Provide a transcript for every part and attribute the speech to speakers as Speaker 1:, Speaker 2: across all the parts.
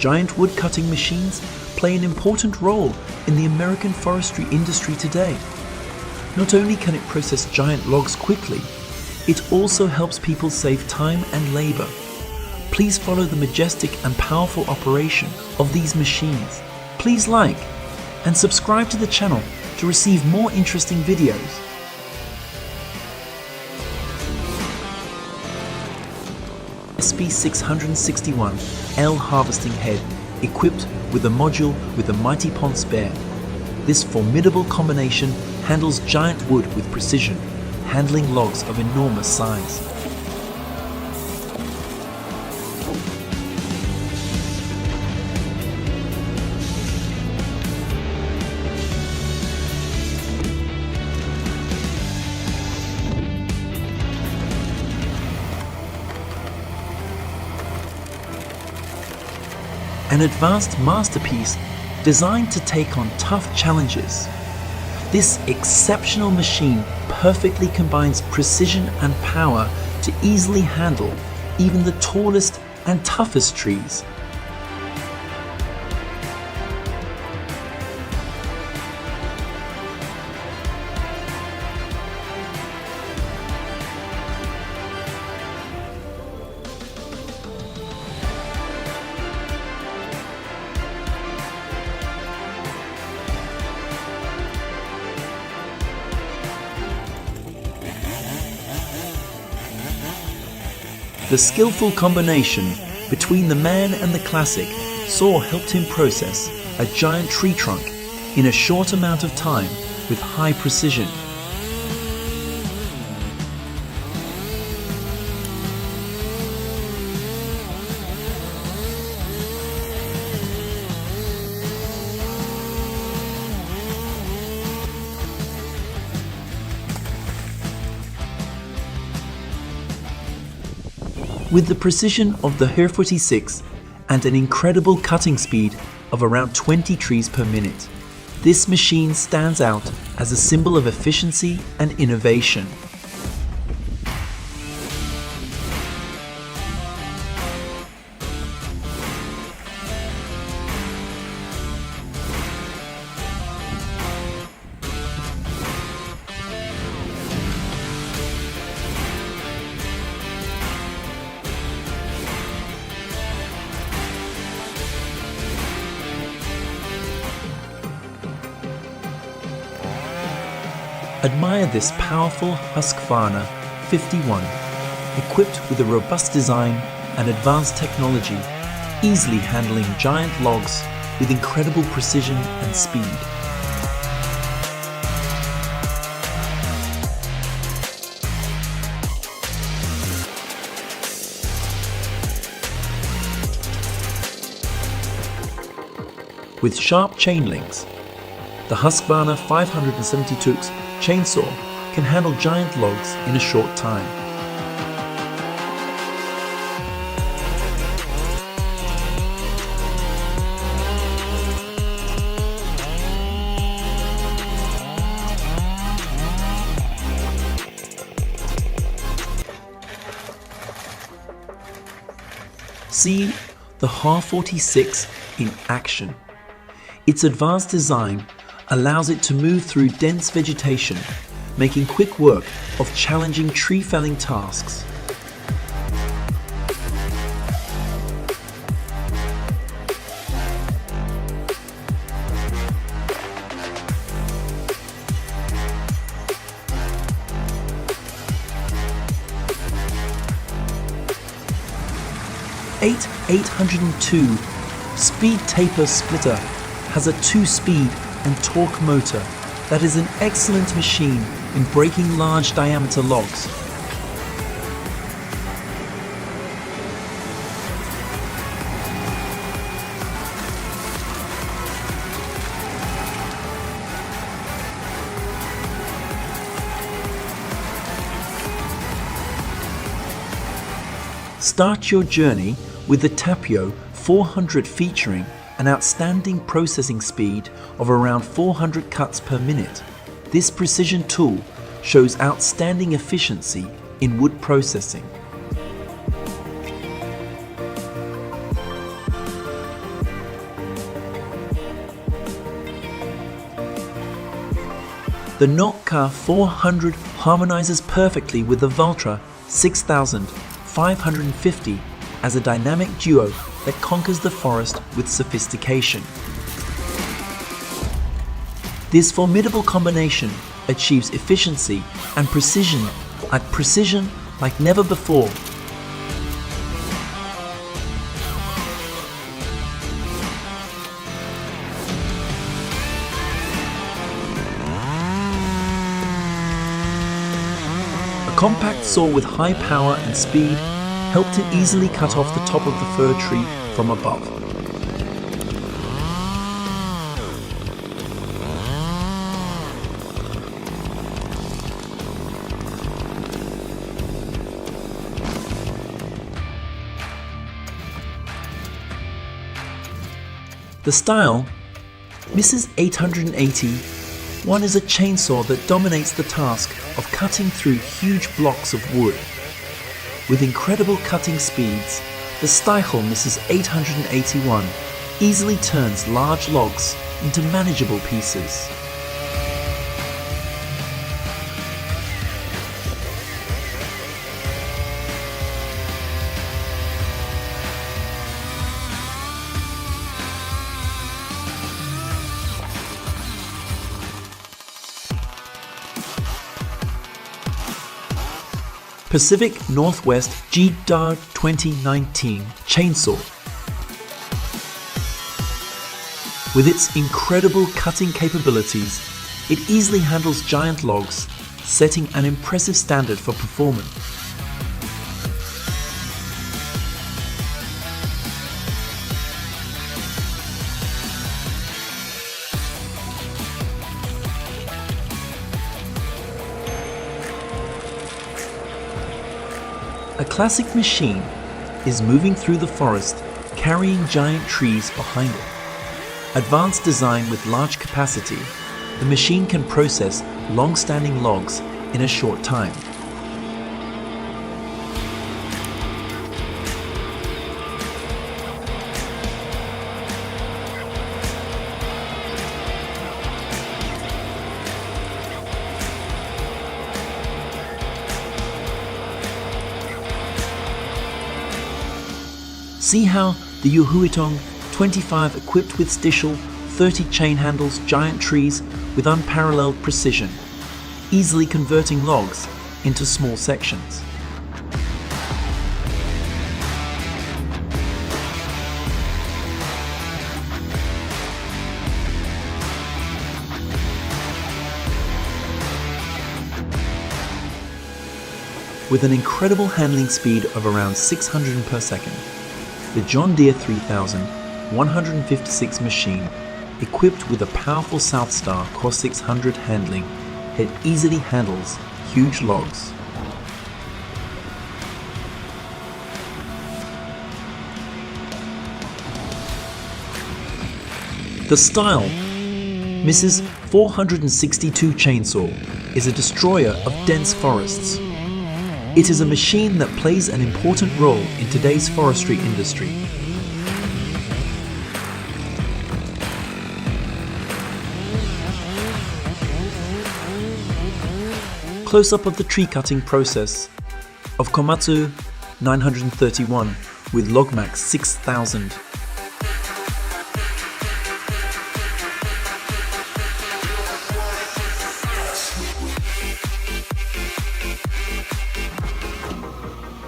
Speaker 1: giant woodcutting machines play an important role in the American forestry industry today. Not only can it process giant logs quickly, it also helps people save time and labor. Please follow the majestic and powerful operation of these machines. Please like and subscribe to the channel to receive more interesting videos. SB661L harvesting head equipped with a module with a mighty pond spare. This formidable combination handles giant wood with precision, handling logs of enormous size. An advanced masterpiece designed to take on tough challenges. This exceptional machine perfectly combines precision and power to easily handle even the tallest and toughest trees. The skillful combination between the man and the classic saw helped him process a giant tree trunk in a short amount of time with high precision. With the precision of the HER 46 and an incredible cutting speed of around 20 trees per minute, this machine stands out as a symbol of efficiency and innovation. Admire this powerful Husqvarna 51, equipped with a robust design and advanced technology, easily handling giant logs with incredible precision and speed. With sharp chain links, the Husqvarna 572 chainsaw can handle giant logs in a short time. See the HER 46 in action. Its advanced design allows it to move through dense vegetation, making quick work of challenging tree felling tasks. The 802 Speed Taper Splitter has a 2-speed and torque motor that is an excellent machine in breaking large diameter logs. Start your journey with the Tapio 400 featuring an outstanding processing speed of around 400 cuts per minute. This precision tool shows outstanding efficiency in wood processing. The Nokka 400 harmonizes perfectly with the Valtra 6550 as a dynamic duo that conquers the forest with sophistication. This formidable combination achieves efficiency and precision like never before. A compact saw with high power and speed helped it easily cut off the top of the fir tree from above. The style, Mrs. 880, one is a chainsaw that dominates the task of cutting through huge blocks of wood. With incredible cutting speeds, the Stichel Mrs. 881 easily turns large logs into manageable pieces. Pacific Northwest GDAR 2019 chainsaw. With its incredible cutting capabilities, it easily handles giant logs, setting an impressive standard for performance. A classic machine is moving through the forest, carrying giant trees behind it. Advanced design with large capacity, the machine can process long-standing logs in a short time. See how the Yuhuitong 25 equipped with Stichel 30 chain handles giant trees with unparalleled precision, easily converting logs into small sections. With an incredible handling speed of around 600 per second, the John Deere 3000 156 machine, equipped with a powerful Southstar Cross 600 handling, it easily handles huge logs. The style, Mrs. 462 chainsaw, is a destroyer of dense forests. It is a machine that plays an important role in today's forestry industry. Close-up of the tree cutting process of Komatsu 931 with Logmax 6000.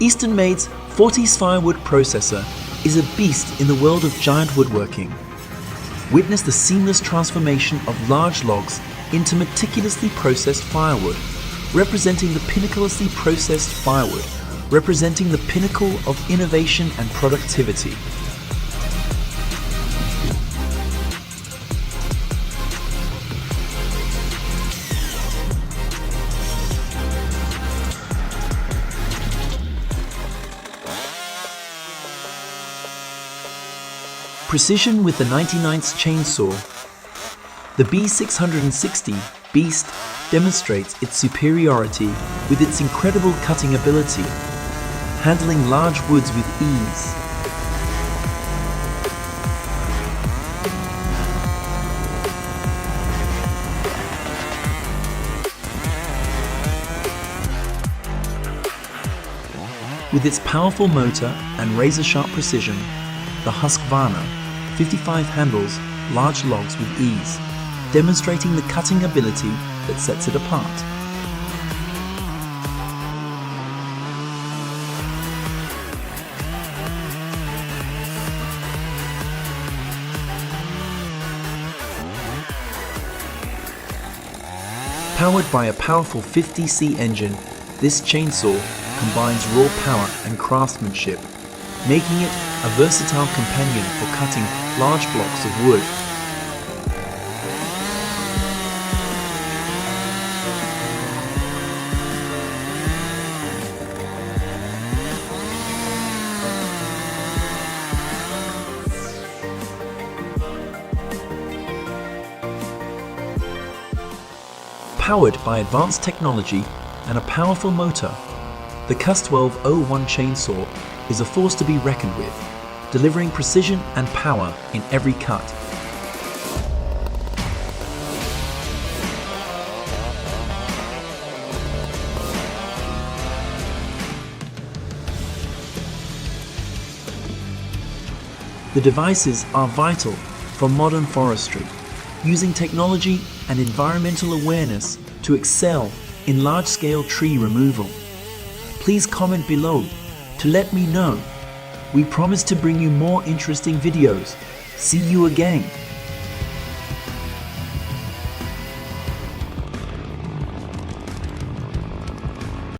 Speaker 1: Eastern Made's 40s firewood processor is a beast in the world of giant woodworking. Witness the seamless transformation of large logs into meticulously processed firewood, representing the pinnacleously processed firewood, representing the pinnacle of innovation and productivity. Precision with the 99th chainsaw. The B660 Beast demonstrates its superiority with its incredible cutting ability, handling large woods with ease. With its powerful motor and razor-sharp precision, the Husqvarna 55 handles large logs with ease, demonstrating the cutting ability that sets it apart. Powered by a powerful 50C engine, this chainsaw combines raw power and craftsmanship, making it a versatile companion for cutting large blocks of wood. Powered by advanced technology and a powerful motor, the CUS1201 chainsaw is a force to be reckoned with, delivering precision and power in every cut. The devices are vital for modern forestry, using technology and environmental awareness to excel in large-scale tree removal. Please comment below to let me know. We promise to bring you more interesting videos. See you again.